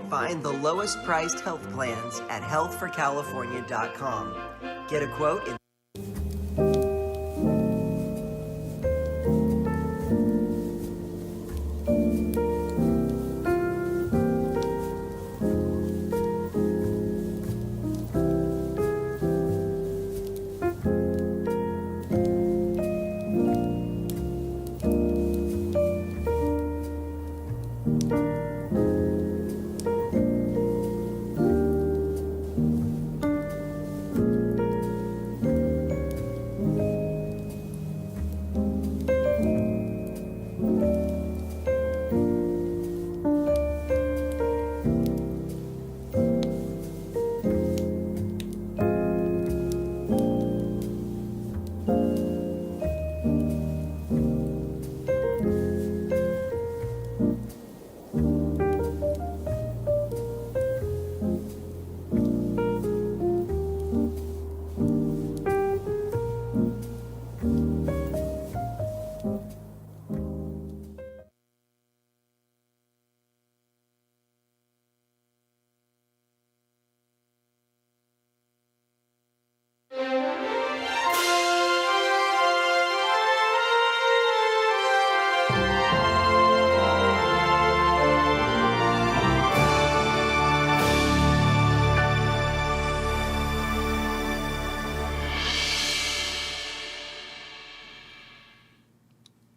Find the lowest priced health plans at healthforcalifornia.com. Get a quote in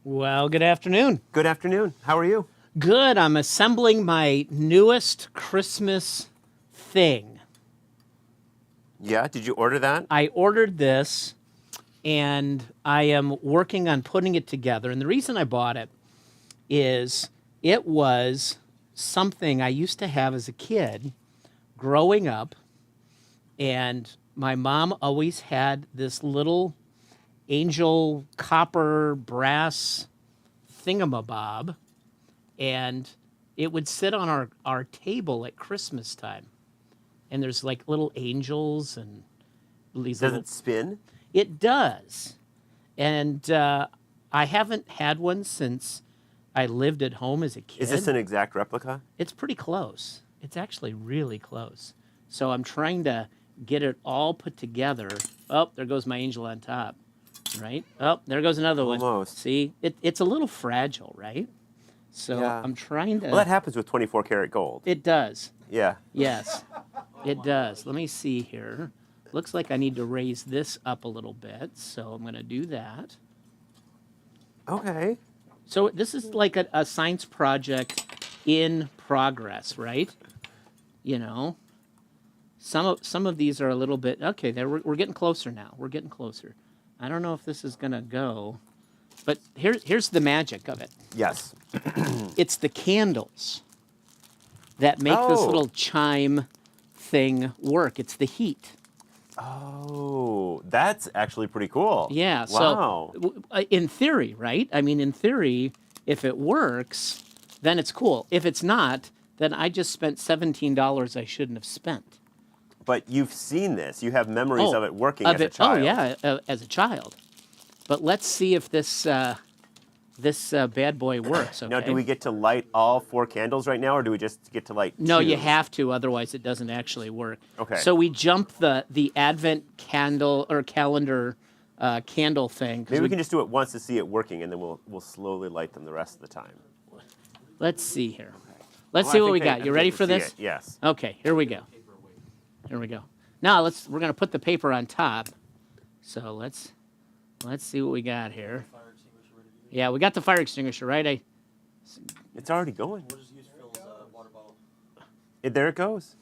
Well, good afternoon. Good afternoon. How are you? Good. I'm assembling my newest Christmas thing. Yeah, did you order that? I ordered this, and I am working on putting it together. And the reason I bought it is it was something I used to have as a kid growing up, and my mom always had this little angel copper brass thingamabob, and it would sit on our table at Christmas time. And there's like little angels and these Does little... it spin? It does. And I haven't had one since I lived at home as a kid. Is this an exact replica? It's pretty close. It's actually really close. So I'm trying to get it all put together. Oh, there goes my angel on top. Right? Oh, there goes another one. Almost. See? It's a little fragile, right? So Yeah. I'm trying to... Well, that happens with 24 karat gold. It does. Yeah. Yes, it does. Let me see here. Looks like I need to raise this up a little bit, so I'm going to do that. Okay. So this is like a science project in progress, right? You know, some of these are a little bit... Okay, we're getting closer now. We're getting closer. I don't know if this is going to go, but here's the magic of it. Yes. It's the candles that make this little chime thing work. It's the heat. Oh, that's actually pretty cool. Yeah. Wow. So in theory, right? I mean, in theory, if it works, then it's cool. If it's not, then I just spent $17 I shouldn't have spent. But you've seen this. You have memories of it working as a child. Oh, yeah, as a child. But let's see if this bad boy works, okay? Now, do we get to light all 4 candles right now, or do we just get to light 2? No, you have to, otherwise it doesn't actually work. Okay. So we jump the Advent candle or calendar candle thing. Maybe we can just do it once to see it working, and then we'll slowly light them the rest of the time. Let's see here. Let's Well, see I what think we they- got. I You think ready we for see this? it, yes. Okay, here we go. Here we go. Now we're gonna put the paper on top. So let's see what we got here. Yeah, we got the fire extinguisher, right? It's already going. We'll just use Phil's water bottle. There it goes.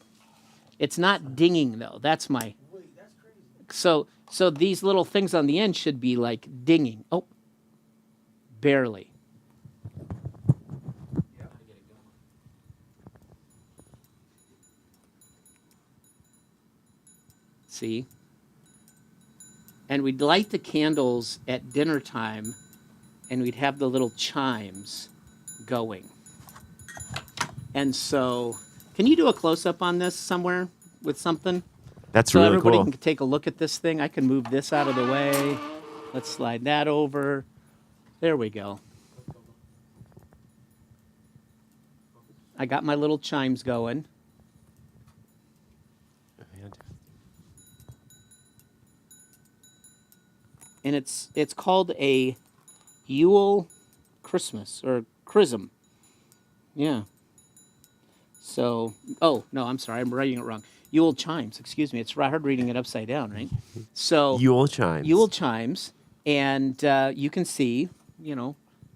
It's not dinging though. That's my. Wait, that's crazy. So these little things on the end should be like dinging. Oh, barely. See? And we'd light the candles at dinner time, and we'd have the little chimes going. And so, can you do a close-up on this somewhere with something? That's So really everybody cool. can take a look at this thing. I can move this out of the way. Let's slide that over. There we go. I got my little chimes going. it's called a Yule Christmas or Chrism. Yeah. So, oh no, I'm sorry, I'm writing it wrong. Yule chimes. Excuse me. It's hard reading it upside down, right? So Yule chimes. Yule chimes, and you can see,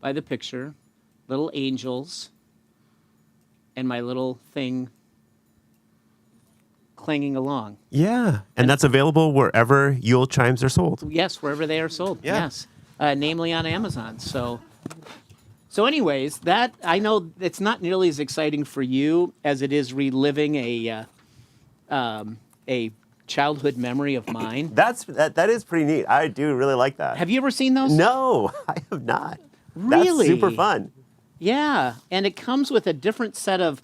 by the picture, little angels, and my little thing clanging along. Yeah, and that's available wherever Yule chimes are sold. Yes, wherever they are sold. Yeah. Yes, namely on Amazon. So, anyways, that I know it's not nearly as exciting for you as it is reliving a childhood memory of mine. That is pretty neat. I do really like that. Have you ever seen those? No, I have not. Really? That's super fun. Yeah, and it comes with a different set of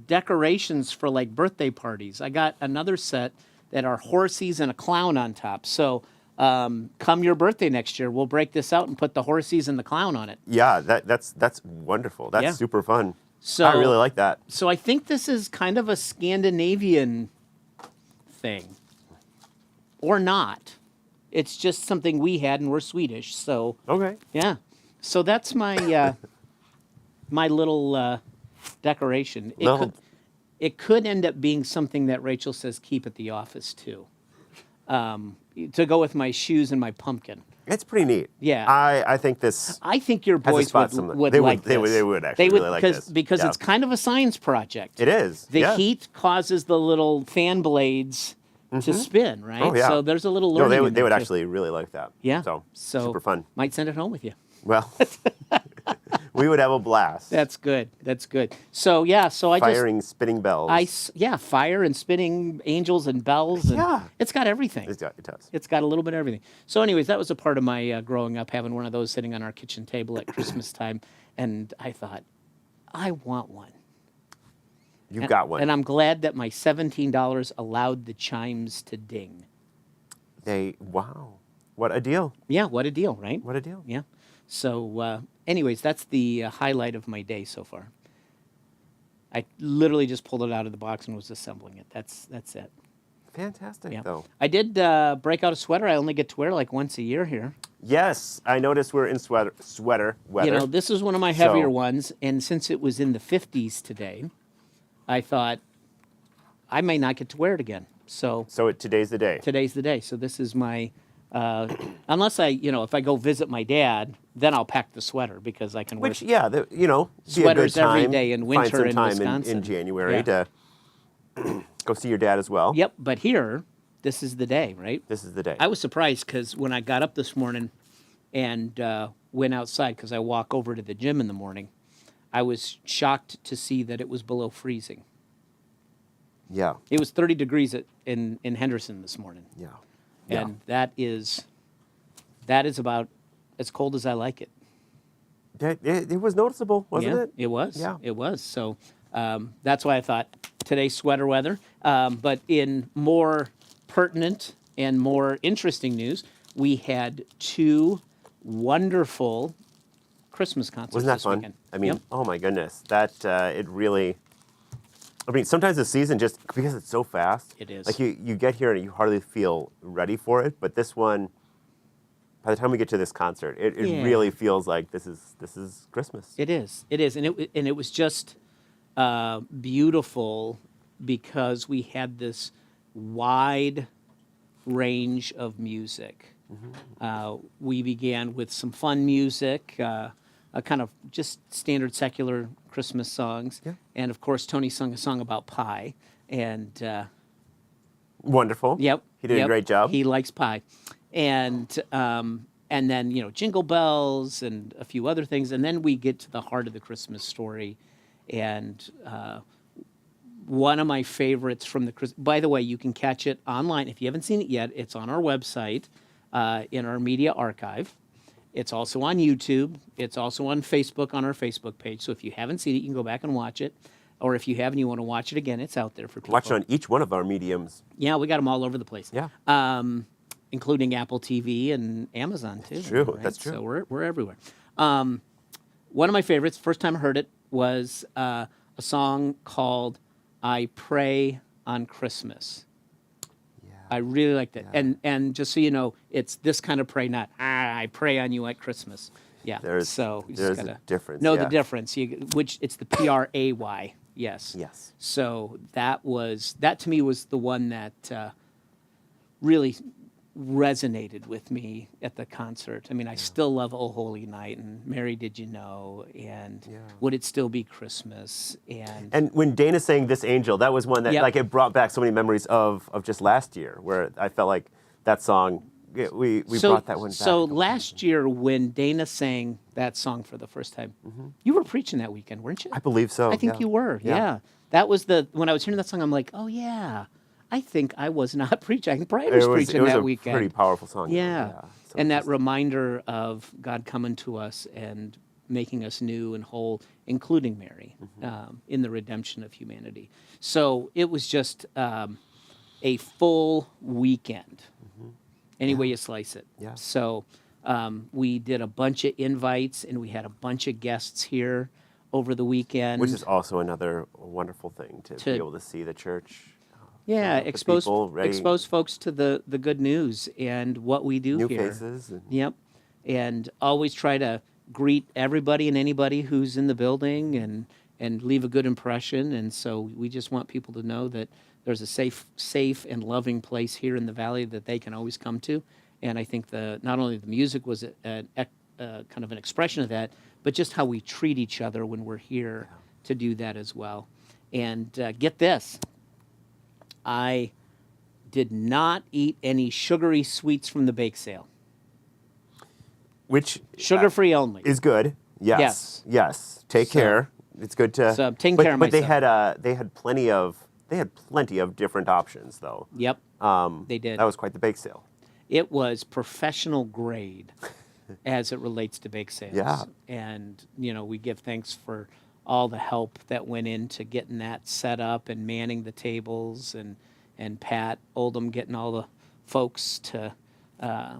decorations for like birthday parties. I got another set that are horsies and a clown on top. So come your birthday next year, we'll break this out and put the horsies and the clown on it. Yeah, that's wonderful. That's Yeah. super fun. So I really like that. So I think this is kind of a Scandinavian thing, or not. It's just something we had, and we're Swedish. So Okay. yeah. So that's my my little decoration. Well- It could end up being something that Rachel says keep at the office too, to go with my shoes and my pumpkin. It's pretty neat. Yeah. I think this. I think your Has a boys spot would, somewhere. would They would- like they this. would actually really like this. Because Yeah. it's kind of a science project. It is. The yeah. heat causes the little fan blades to spin, right? Oh, yeah. So there's a little No, learning. they in would. They there, would too. actually really like that. Yeah. So So super fun. Might send it home with you. Well, we would have a blast. That's good. That's good. So yeah. So I Firing spinning bells. fire and spinning angels and bells. And Yeah. It's got everything. It does. It's got a little bit of everything. So, anyways, that was a part of my growing up, having one of those sitting on our kitchen table at Christmas time. And I thought, I want one. You've got one. And I'm glad that my $17 allowed the chimes to ding. Wow. What a deal. Yeah, what a deal, right? What a deal. Yeah. So, anyways, that's the highlight of my day so far. I literally just pulled it out of the box and was assembling it. That's it. Fantastic, Yeah. though. I did break out a sweater. I only get to wear like once a year here. Yes, I noticed we're in sweater weather. You know, this is one of my heavier So- ones, and since it was in the 50s today, I thought I may not get to wear it again. So So today's the day. today's the day. So this is my, unless if I go visit my dad, then I'll pack the sweater because I can wear Which, yeah, be a good Sweaters every time. day in Find winter some in time Wisconsin. in January Yeah. to go see your dad as well. Yep, but here, this is the day, right? This is the day. I was surprised because when I got up this morning and went outside, because I walk over to the gym in the morning, I was shocked to see that it was below freezing. Yeah, It was 30 degrees in Henderson this morning. yeah. And that is about as cold as I like it. It was noticeable, wasn't yeah, it? It was. Yeah. It was. So that's why I thought today's sweater weather. But in more pertinent and more interesting news, we had two wonderful Christmas concerts Wasn't that this fun? weekend. I mean, Yep. oh my goodness, that it really. I mean, sometimes the season just because it's so fast. It is. Like you get here and you hardly feel ready for it, but this one, by the time we get to this concert, it Yeah. really feels like this is Christmas. It is, and it was just beautiful because we had this wide range of music. We began with some fun music, a kind of just standard secular Christmas songs, Yeah. and of course Tony sung a song about pie, and Wonderful. yep, He did a yep, great job. He likes pie, and then Jingle Bells and a few other things, and then we get to the heart of the Christmas story, and one of my favorites from the by the way, you can catch it online if you haven't seen it yet. It's on our website in our media archive. It's also on YouTube. It's also on Facebook on our Facebook page. So if you haven't seen it, you can go back and watch it. Or if you have and you want to watch it again, it's out there for people. Watch it on each one of our mediums. Yeah, we got them all over the place. Yeah. Including Apple TV and Amazon too. That's true. right? That's true. So we're everywhere. One of my favorites, first time I heard it, was a song called "I Pray on Christmas." Yeah. I really liked it. And just so you know, it's this kind of pray, not I pray on you at Christmas. Yeah. There's so you there's just a gotta difference. know yeah. the difference. Which it's the PRAY. Yes. Yes. So that to me was the one that really resonated with me at the concert. I mean, I still love "Oh Holy Night" and "Mary, Did You Know" and "Would It Still Be Christmas" And when Dana sang "This Angel," that was one that Yep. like it brought back so many memories of just last year, where I felt like that song. We brought that one back. So last year when Dana sang that song for the first time, you were preaching that weekend, weren't you? I believe so. I think yeah. you were. Yeah. That was when I was hearing that song, I'm like, oh yeah. I think I was not preaching. I think Brian was preaching it was that a weekend. pretty powerful song. Yeah. So And that just- reminder of God coming to us and making us new and whole, including Mary, in the redemption of humanity. So it was just a full weekend, any way you slice it. Yeah. So we did a bunch of invites, and we had a bunch of guests here over the weekend. which is also another wonderful thing to be able to see the church. Yeah, the expose people ready- expose folks to the good news and what we do New here. faces. And, Yep, and always try to greet everybody and anybody who's in the building and leave a good impression. And so we just want people to know that there's a safe and loving place here in the valley that they can always come to. And I think not only the music was kind of an expression of that, but just how we treat each other when we're here to do that as well. And get this. I did not eat any sugary sweets from the bake sale. which Sugar-free only. is good. Yes. Yes. Yes. Take So- care. It's good to. So I'm taking but, care of But myself. they had plenty of different options though. Yep, they did. That was quite the bake sale. It was professional grade as it relates to bake sales. Yeah. And, we give thanks for all the help that went into getting that set up and manning the tables and Pat Oldham getting all the folks to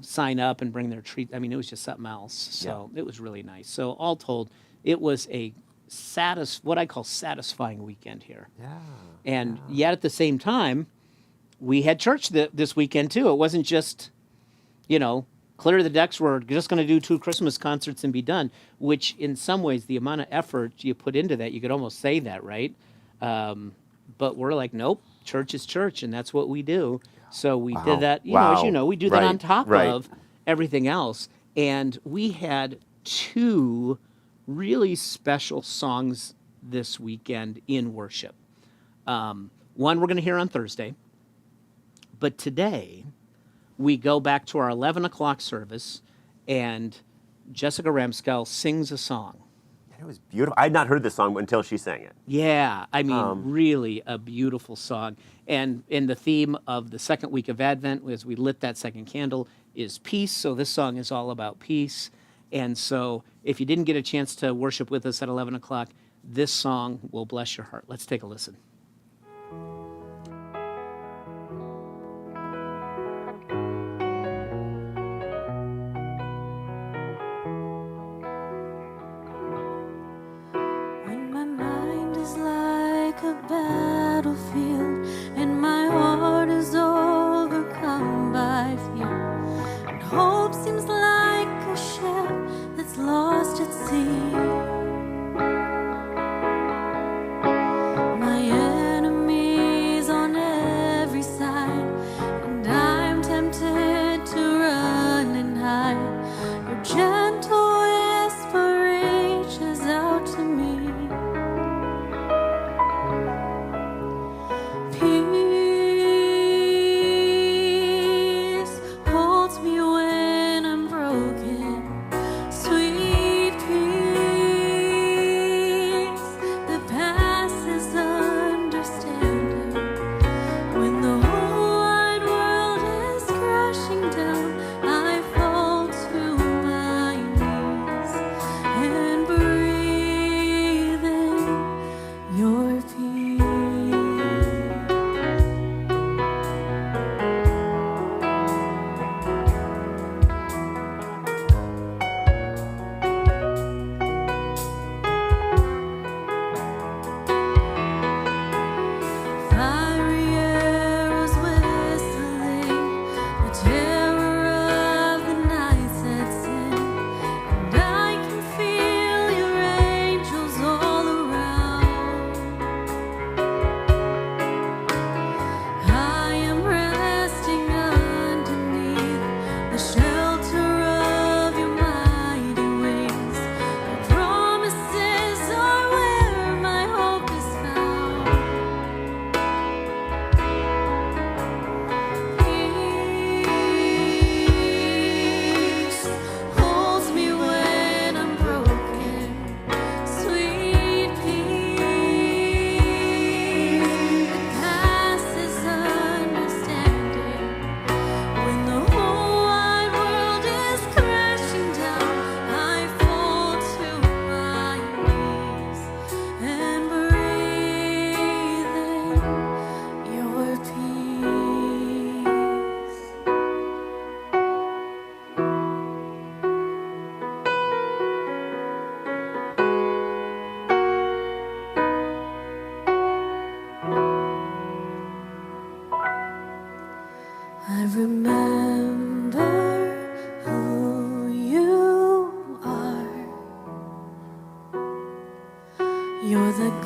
sign up and bring their treat. I mean, it was just something else. So it was really nice. So all told, it was a what I call satisfying weekend here. Yeah. And yet at the same time, we had church this weekend too. It wasn't just, clear the decks. We're just going to do 2 Christmas concerts and be done, which in some ways, the amount of effort you put into that, you could almost say that, right? But we're like, nope, church is church, and that's what we do. So we did that, as you know, we do that on top of everything else. And we had 2 really special songs this weekend in worship. One we're going to hear on Thursday. But today, we go back to our 11 o'clock service, and Jessica Ramskel sings a song. It was beautiful. I had not heard this song until she sang it. Yeah, I mean, really a beautiful song. And in the theme of the second week of Advent, as we lit that second candle, is peace. So this song is all about peace. And so if you didn't get a chance to worship with us at 11 o'clock, this song will bless your heart. Let's take a listen. When my mind is like a battlefield and my heart is overcome by fear, and hope seems like a ship that's lost at sea. My enemies on every side, and I'm tempted to run and hide. Your gentle whisper reaches out to me.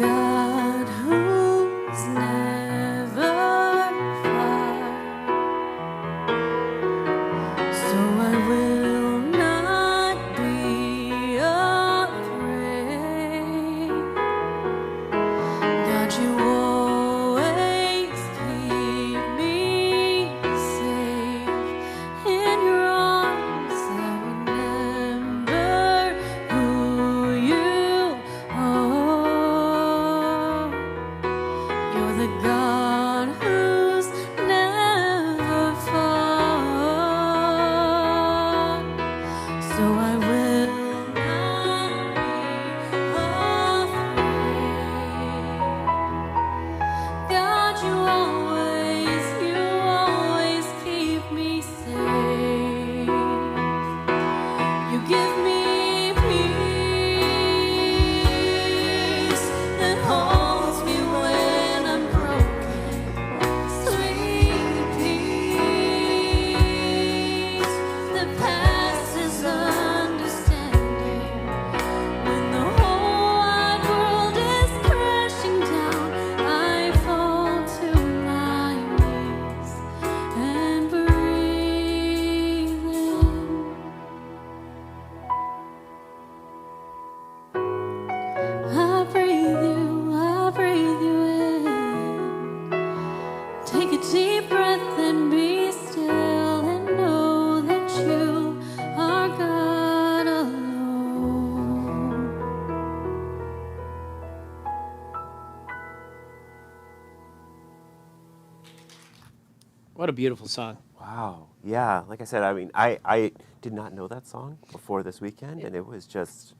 God who's never far, so I will not be afraid. God, you always keep me safe in your arms. I remember who you are. You're the God who's never far, so I will not be afraid. God, you always keep me safe. You give me peace that holds me when I'm broken. Sweet peace that passes understanding. When the whole wide world is crashing down, I fall to my knees and breathe in. I breathe you in. Take a deep breath and be still and know that you are God alone. What a beautiful song. Wow. Yeah. Like I said, I mean, I did not know that song before this weekend, and it was just.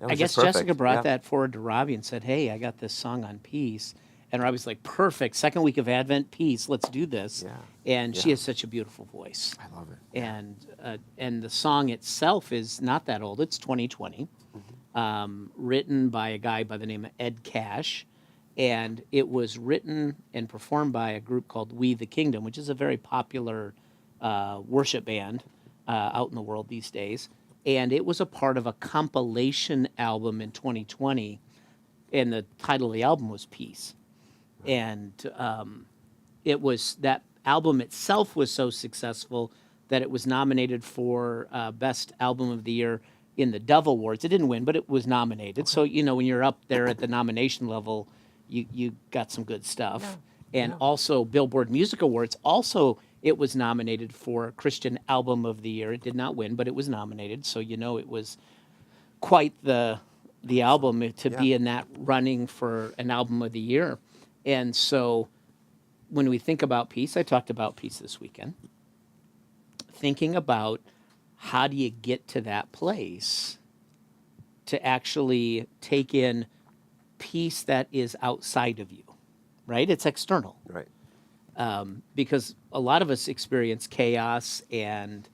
That was I guess just perfect. Jessica brought Yeah. that forward to Robbie and said, "Hey, I got this song on peace." And Robbie's like, "Perfect. Second week of Advent, peace. Let's do this." Yeah. And she Yeah. has such a beautiful voice. I love it. And the song itself is not that old. It's 2020, written by a guy by the name of Ed Cash, and it was written and performed by a group called We the Kingdom, which is a very popular worship band out in the world these days. And it was a part of a compilation album in 2020, and the title of the album was Peace. And it was that album itself was so successful that it was nominated for Best Album of the Year in the Dove Awards. It didn't win, but it was nominated. So, you know, when you're up there at the nomination level, you got some good stuff. And also Billboard Music Awards, also it was nominated for Christian Album of the Year. It did not win, but it was nominated. So, you know, it was quite the album to be in that running for an Album of the Year. And so when we think about peace, I talked about peace this weekend, thinking about how do you get to that place to actually take in peace that is outside of you, right? It's external. Right. Because a lot of us experience chaos and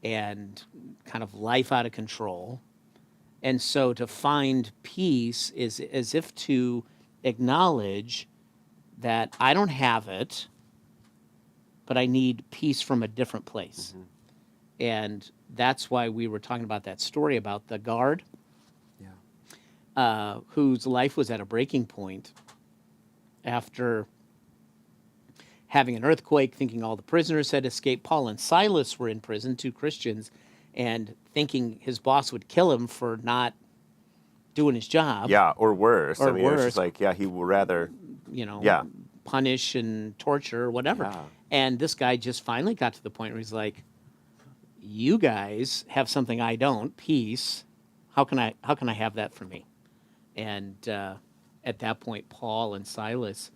kind of life out of control. And so to find peace is as if to acknowledge that I don't have it, but I need peace from a different place. Mm-hmm. And that's why we were talking about that story about the guard Yeah. whose life was at a breaking point after having an earthquake, thinking all the prisoners had escaped. Paul and Silas were in prison, two Christians, and thinking his boss would kill him for not doing his job. Yeah, or worse. Or I mean, it's worse. just like, yeah, he would rather. You know, Yeah. punish and torture or whatever. Yeah. And this guy just finally got to the point where he's like, you guys have something I don't, peace. How can I have that for me? And at that point, Paul and Silas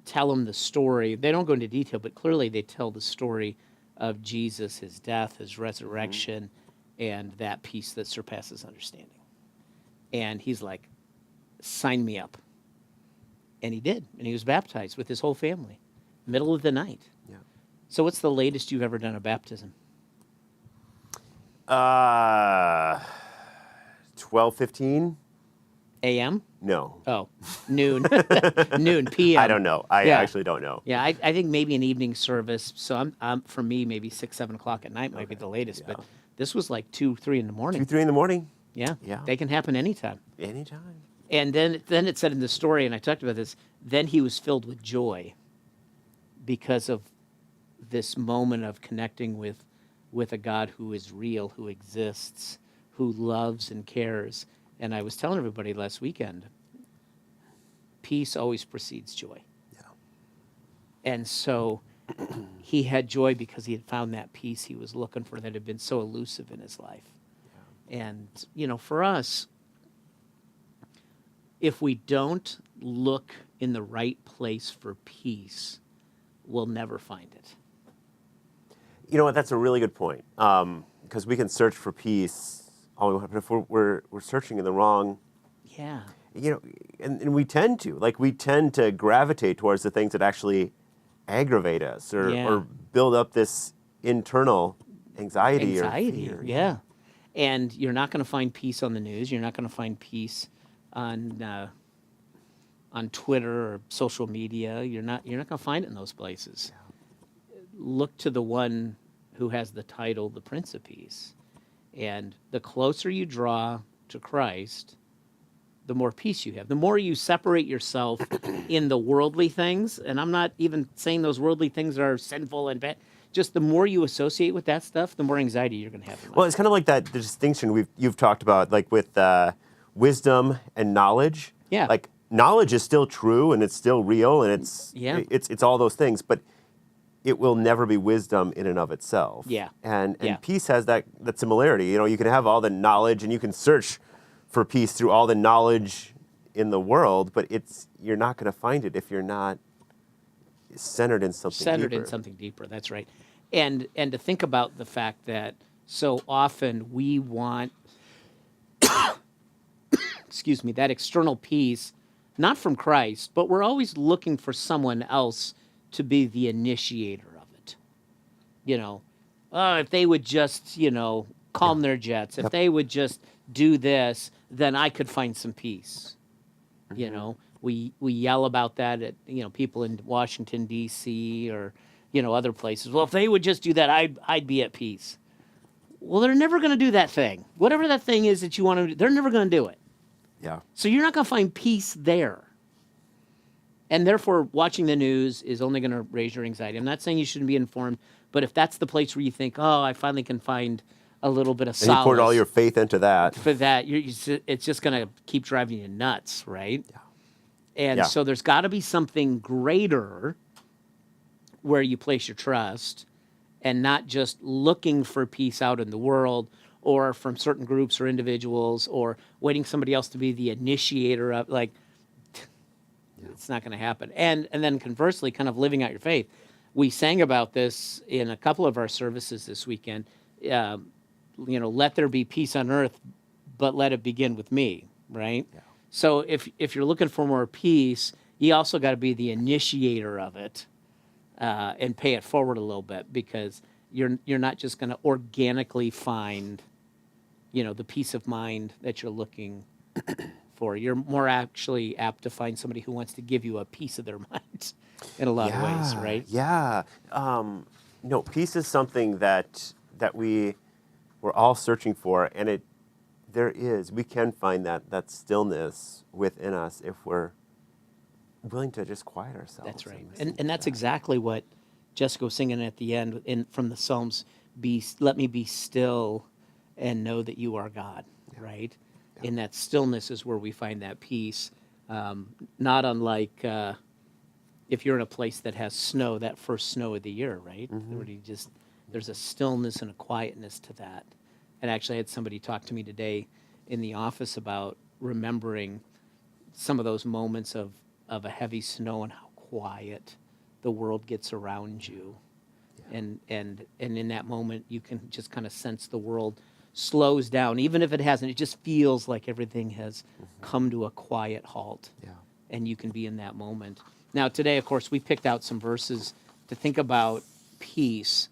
tell him the story. They don't go into detail, but clearly they tell the story of Jesus, his death, his resurrection, and that peace that surpasses understanding. And he's like, sign me up. And he did. And he was baptized with his whole family, middle of the night. Yeah. So what's the latest you've ever done a baptism? 12:15? AM? No. Oh, noon. Noon, PM. I don't know. I Yeah. actually don't know. Yeah, I think maybe an evening service. So I'm for me, maybe 6, 7 o'clock at night might be the latest. Yeah. But this was like 2, 3 in the morning. 2, 3 in the morning. Yeah. Yeah. They can happen anytime. Anytime. And then it said in the story, and I talked about this, then he was filled with joy because of this moment of connecting with a God who is real, who exists, who loves and cares. And I was telling everybody last weekend, peace always precedes joy. Yeah. And so he had joy because he had found that peace he was looking for that had been so elusive in his life. Yeah. And, for us, if we don't look in the right place for peace, we'll never find it. You know what? That's a really good point. Because we can search for peace all we want, but if we're searching in the wrong, Yeah. and we tend to gravitate towards the things that actually aggravate us or build up this internal anxiety or fear. Yeah. And you're not going to find peace on the news. You're not going to find peace on Twitter or social media. You're not going to find it in those places. Yeah. Look to the one who has the title, the Prince of Peace. And the closer you draw to Christ, the more peace you have. The more you separate yourself in the worldly things, and I'm not even saying those worldly things are sinful and bad, just the more you associate with that stuff, the more anxiety you're going to have in life. Well, it's kind of like the distinction you've talked about, like with wisdom and knowledge. Yeah. Like knowledge is still true and it's still real and it's all those things, but it will never be wisdom in and of itself. Yeah. And peace has that similarity. You can have all the knowledge and you can search for peace through all the knowledge in the world, but you're not going to find it if you're not centered in something deeper. In something deeper, that's right. And to think about the fact that so often we want excuse me, that external peace, not from Christ, but we're always looking for someone else to be the initiator of it. If they would just, calm their jets, if they would just do this, then I could find some peace. Mm-hmm. We yell about that at, people in Washington, D.C. or, other places. Well, if they would just do that, I'd be at peace. Well, they're never going to do that thing. Whatever that thing is that you want to do, they're never going to do it. Yeah. So you're not going to find peace there. And therefore, watching the news is only going to raise your anxiety. I'm not saying you shouldn't be informed, but if that's the place where you think, oh, I finally can find a little bit of solace. And you poured all your faith into that. For that, it's just going to keep driving you nuts, right? Yeah. And so there's got to be something greater where you place your trust and not just looking for peace out in the world or from certain groups or individuals or waiting somebody else to be the initiator of, it's not going to happen. And then conversely, kind of living out your faith. We sang about this in a couple of our services this weekend. Let there be peace on earth, but let it begin with me, right? Yeah. So if you're looking for more peace, you also got to be the initiator of it and pay it forward a little bit because you're not just going to organically find, the peace of mind that you're looking for. You're more actually apt to find somebody who wants to give you a piece of their mind in a lot of ways, right? Yeah. Peace is something that we're all searching for, and we can find that stillness within us if we're willing to just quiet ourselves. That's right. And that's exactly what Jessica was singing at the end from the Psalms, let me be still and know that you are God, right? Yeah. In that stillness is where we find that peace, not unlike if you're in a place that has snow, that first snow of the year, right? Mm-hmm. Where there's a stillness and a quietness to that. And actually I had somebody talk to me today in the office about remembering some of those moments of a heavy snow and how quiet the world gets around you. Yeah. And in that moment, you can just kind of sense the world slows down. Even if it hasn't, it just feels like everything has come to a quiet halt. Yeah. And you can be in that moment. Now, today, of course, we picked out some verses to think about peace.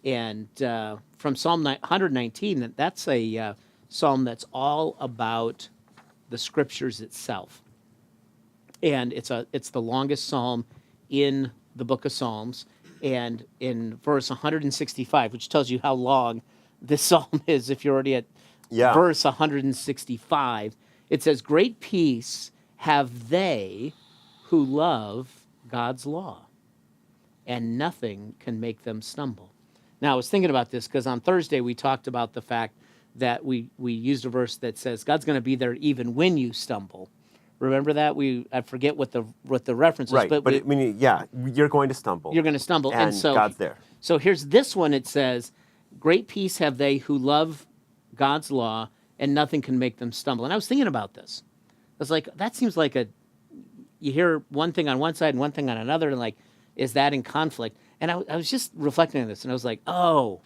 And from Psalm 119, that's a psalm that's all about the Scriptures itself. And it's the longest psalm in the book of Psalms. And in verse 165, which tells you how long this psalm is, if you're already at verse 165, It says, "Great peace have they who love God's law, and nothing can make them stumble." Now, I was thinking about this because on Thursday we talked about the fact that we used a verse that says God's going to be there even when you stumble. Remember that? I forget what the reference is, Right, but but I mean, yeah, you're going to stumble. you're going to stumble, and so God's there. So here's this one. It says, "Great peace have they who love God's law, and nothing can make them stumble." And I was thinking about this. I was like, that seems like you hear one thing on one side and one thing on another, and like, is that in conflict? And I was just reflecting on this, and I was like, oh,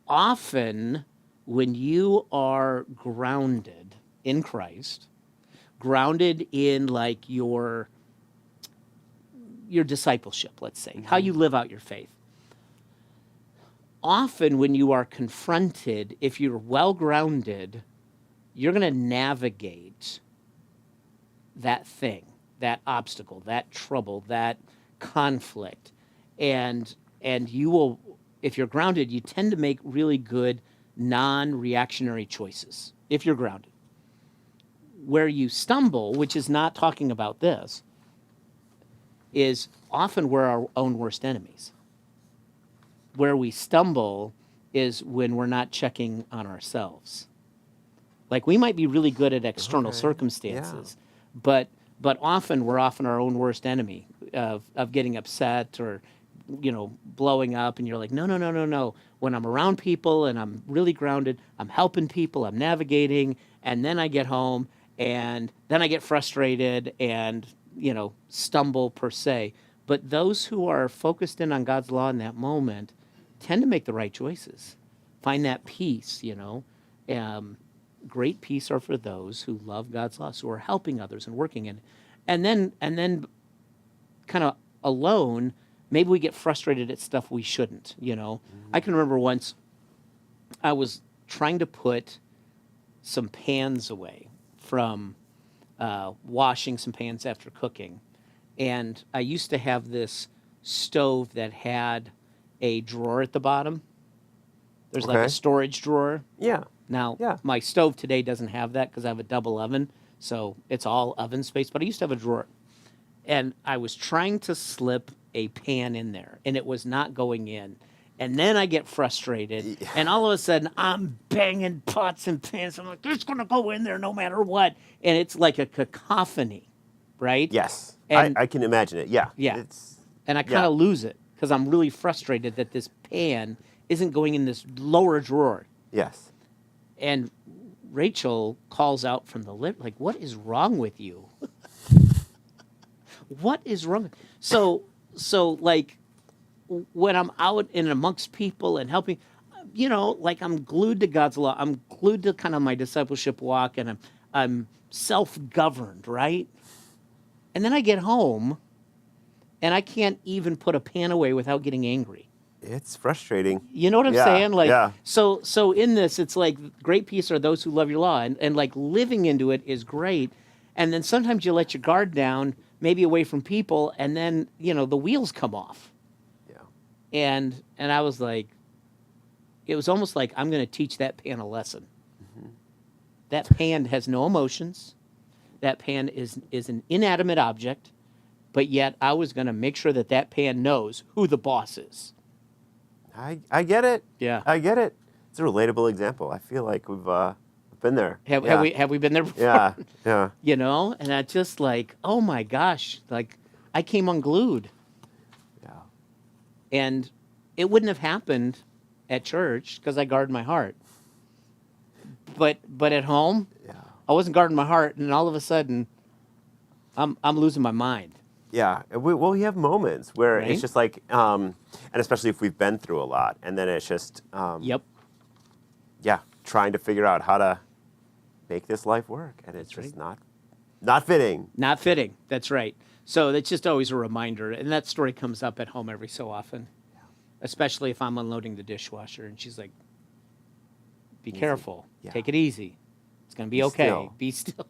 often when you are grounded in Christ, grounded in like your discipleship, let's say, how you live out your faith. Often when you are confronted, if you're well grounded, you're going to navigate that thing, that obstacle, that trouble, that conflict. And you will, if you're grounded, you tend to make really good non-reactionary choices if you're grounded. Where you stumble, which is not talking about this, is often we're our own worst enemies. Where we stumble is when we're not checking on ourselves. Like we might be really good at external circumstances, but often we're often our own worst enemy of getting upset or blowing up, and you're like, no. When I'm around people and I'm really grounded, I'm helping people, I'm navigating, and then I get home and then I get frustrated and stumble per se. But those who are focused in on God's law in that moment tend to make the right choices, find that peace. Great peace are for those who love God's law, who are helping others and working in it. And then kind of alone, maybe we get frustrated at stuff we shouldn't, I can remember once I was trying to put some pans away from washing some pans after cooking. And I used to have this stove that had a drawer at the bottom. There's like a storage drawer. Yeah. Now, Yeah. my stove today doesn't have that because I have a double oven, so it's all oven space, but I used to have a drawer. And I was trying to slip a pan in there, and it was not going in. And then I get frustrated, and all of a sudden, I'm banging pots and pans. I'm like, it's going to go in there no matter what. And it's like a cacophony, right? Yes. And- I can imagine it. Yeah. Yeah. And I kind of lose it because I'm really frustrated that this pan isn't going in this lower drawer. Yes. And Rachel calls out from the lip, like, what is wrong with you? What is wrong? So like when I'm out and amongst people and helping, like I'm glued to God's law. I'm glued to kind of my discipleship walk, and I'm self-governed, right? And then I get home and I can't even put a pan away without getting angry. It's frustrating. You know what I'm Yeah, saying? Like, yeah. so in this, it's like great peace are those who love your law, and like living into it is great. And then sometimes you let your guard down, maybe away from people, and then the wheels come off. Yeah. And I was like, it was almost like I'm going to teach that pan a lesson. Mm-hmm. That pan has no emotions. That pan is an inanimate object, but yet I was going to make sure that pan knows who the boss is. I get it. Yeah. I get it. It's a relatable example. I feel like we've been there. Have we been there before? Yeah. Yeah. And I just like, oh my gosh, like I came unglued. Yeah. And it wouldn't have happened at church because I guard my heart. But at home, Yeah. I wasn't guarding my heart, and all of a sudden, I'm losing my mind. Yeah. We have moments where Right? it's just like, and especially if we've been through a lot, and then it's just, Yep. yeah, trying to figure out how to make this life work, and it's just not fitting. Not fitting. That's right. So that's just always a reminder, and that story comes up at home every so often, especially if I'm unloading the dishwasher, and she's like, "Be careful. Yeah. Take it easy. It's gonna be Be okay. still." Be still."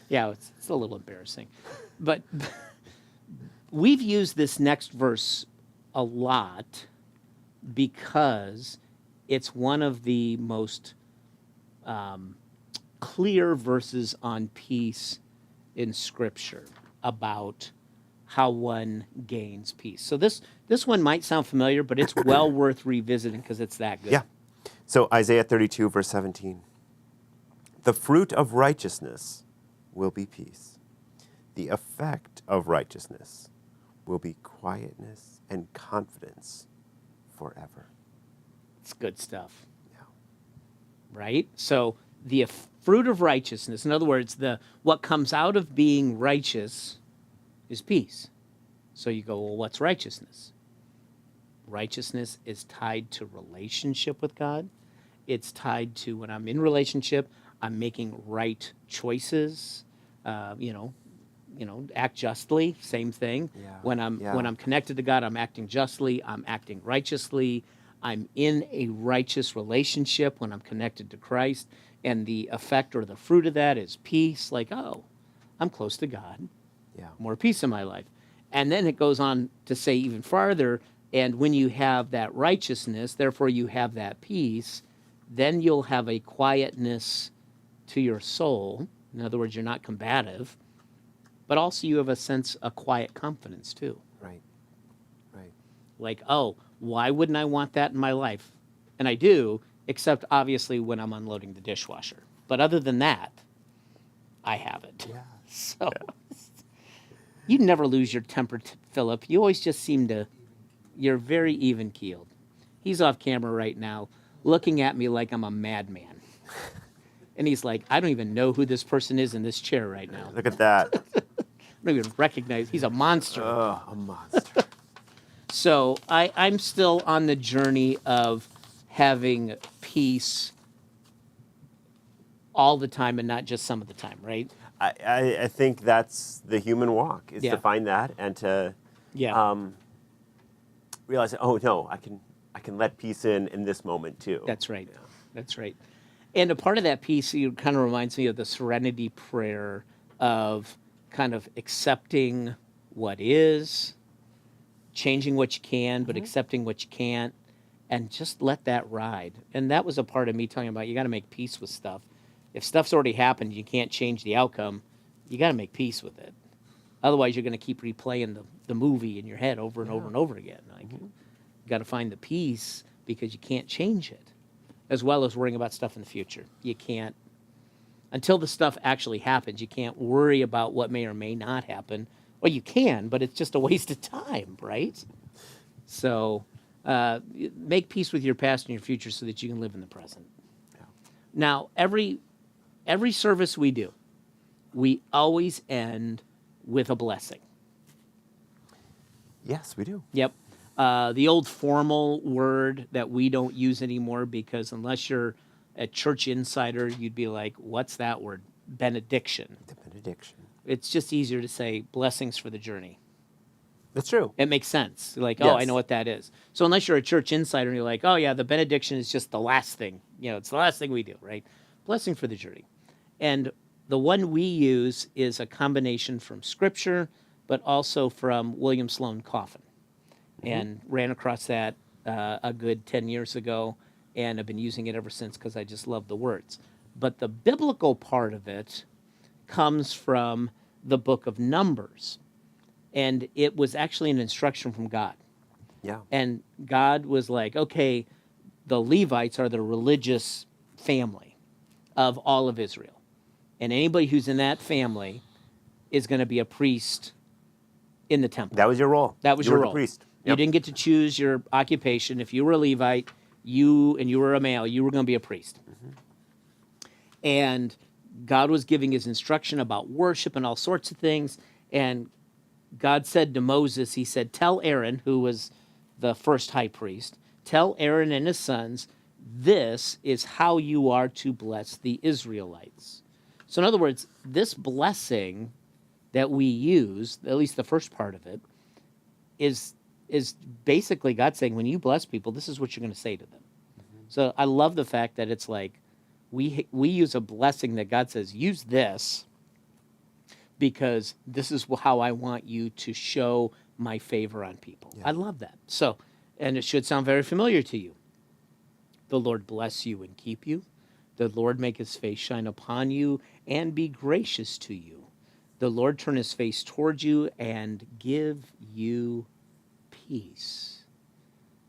Yeah, it's a little embarrassing, but we've used this next verse a lot because it's one of the most clear verses on peace in Scripture about how one gains peace. So this one might sound familiar, but it's well worth revisiting because it's that good. Yeah. So Isaiah 32, verse 17. The fruit of righteousness will be peace. The effect of righteousness will be quietness and confidence forever. It's good stuff. Yeah. Right? So the fruit of righteousness, in other words, what comes out of being righteous is peace. So you go, well, what's righteousness? Righteousness is tied to relationship with God. It's tied to when I'm in relationship, I'm making right choices. Act justly, same thing. Yeah. When I'm connected to God, I'm acting justly, I'm acting righteously. I'm in a righteous relationship when I'm connected to Christ, and the effect or the fruit of that is peace, like, oh, I'm close to God. Yeah. More peace in my life. And then it goes on to say even farther, and when you have that righteousness, therefore you have that peace, then you'll have a quietness to your soul. In other words, you're not combative, but also you have a quiet confidence too. Right. Right. Like, oh, why wouldn't I want that in my life? And I do, except obviously when I'm unloading the dishwasher. But other than that, I have it. Yeah. So you never lose your temper, Philip. You always just seem to, you're very even keeled. He's off camera right now looking at me like I'm a madman. And he's like, I don't even know who this person is in this chair right now. Look at that. I don't even recognize. He's a monster. Oh, a monster. So I'm still on the journey of having peace all the time and not just some of the time, right? I think that's the human walk, is Yeah. to find that and to realize, oh no, I can let peace in this moment too. That's right. That's right. And a part of that piece, it kind of reminds me of the serenity prayer of kind of accepting what is, changing what you can, but accepting what you can't, and just let that ride. And that was a part of me talking about you got to make peace with stuff. If stuff's already happened, you can't change the outcome, you got to make peace with it. Otherwise, you're going to keep replaying the movie in your head over and over and over again. Like, you got to find the peace because you can't change it, as well as worrying about stuff in the future. You can't, until the stuff actually happens, you can't worry about what may or may not happen. Well, you can, but it's just a waste of time, right? So make peace with your past and your future so that you can live in the present. Yeah. Now, every service we do, we always end with a blessing. Yes, we do. Yep. The old formal word that we don't use anymore, because unless you're a church insider, you'd be like, what's that word? Benediction. The benediction. It's just easier to say blessings for the journey. That's true. It makes sense. Like, oh, I Yes. know what that is. So unless you're a church insider and you're like, oh yeah, the benediction is just the last thing. It's the last thing we do, right? Blessing for the journey. And the one we use is a combination from Scripture, but also from William Sloane Coffin. And ran across that a good 10 years ago, and I've been using it ever since because I just love the words. But the biblical part of it comes from the book of Numbers, and it was actually an instruction from God. Yeah. And God was like, okay, the Levites are the religious family of all of Israel, and anybody who's in that family is going to be a priest in the temple. That was your role. That was you your were role. The priest. You Yep. didn't get to choose your occupation. If you were a Levite, and you were a male, you were going to be a priest. And God was giving his instruction about worship and all sorts of things. And God said to Moses, he said, tell Aaron, who was the first high priest, tell Aaron and his sons, this is how you are to bless the Israelites. So in other words, this blessing that we use, at least the first part of it, is basically God saying, when you bless people, this is what you're going to say to them. So I love the fact that it's like we use a blessing that God says, use this because this is how I want you to show my favor on people. Yeah. I love that. So, and it should sound very familiar to you. The Lord bless you and keep you. The Lord make his face shine upon you and be gracious to you. The Lord turn his face toward you and give you peace.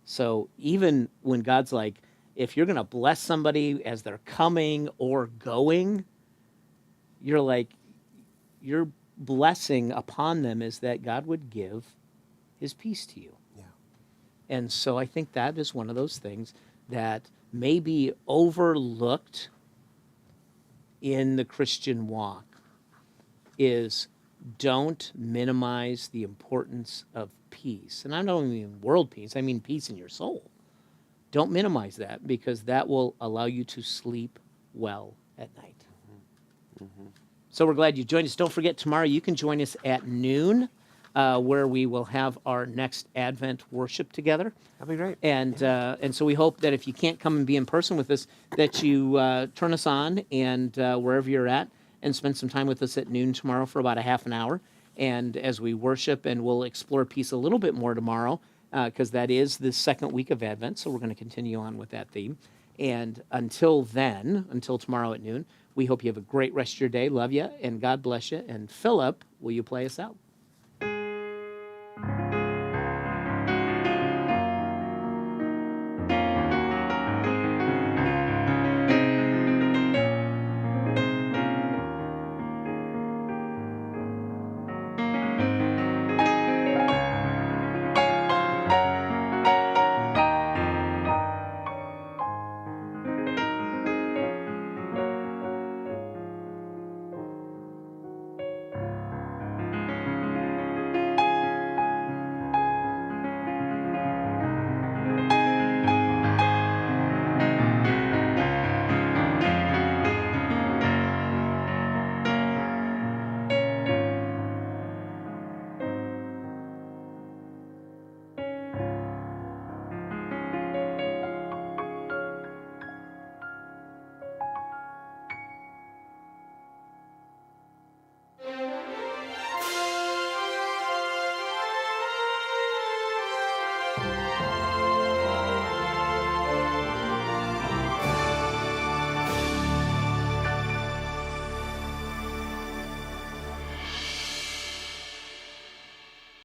So even when God's like, if you're going to bless somebody as they're coming or going, you're like, your blessing upon them is that God would give his peace to you. Yeah. And so I think that is one of those things that may be overlooked in the Christian walk is don't minimize the importance of peace. And I don't mean world peace, I mean peace in your soul. Don't minimize that because that will allow you to sleep well at night. So we're glad you joined us. Don't forget, tomorrow you can join us at noon where we will have our next Advent worship together. That'd be great. And so we hope that if you can't come and be in person with us, that you turn us on and wherever you're at and spend some time with us at noon tomorrow for about a half an hour. And as we worship, and we'll explore peace a little bit more tomorrow because that is the second week of Advent. So we're going to continue on with that theme. And until then, until tomorrow at noon, we hope you have a great rest of your day. Love you, and God bless you. And Philip, will you play us out?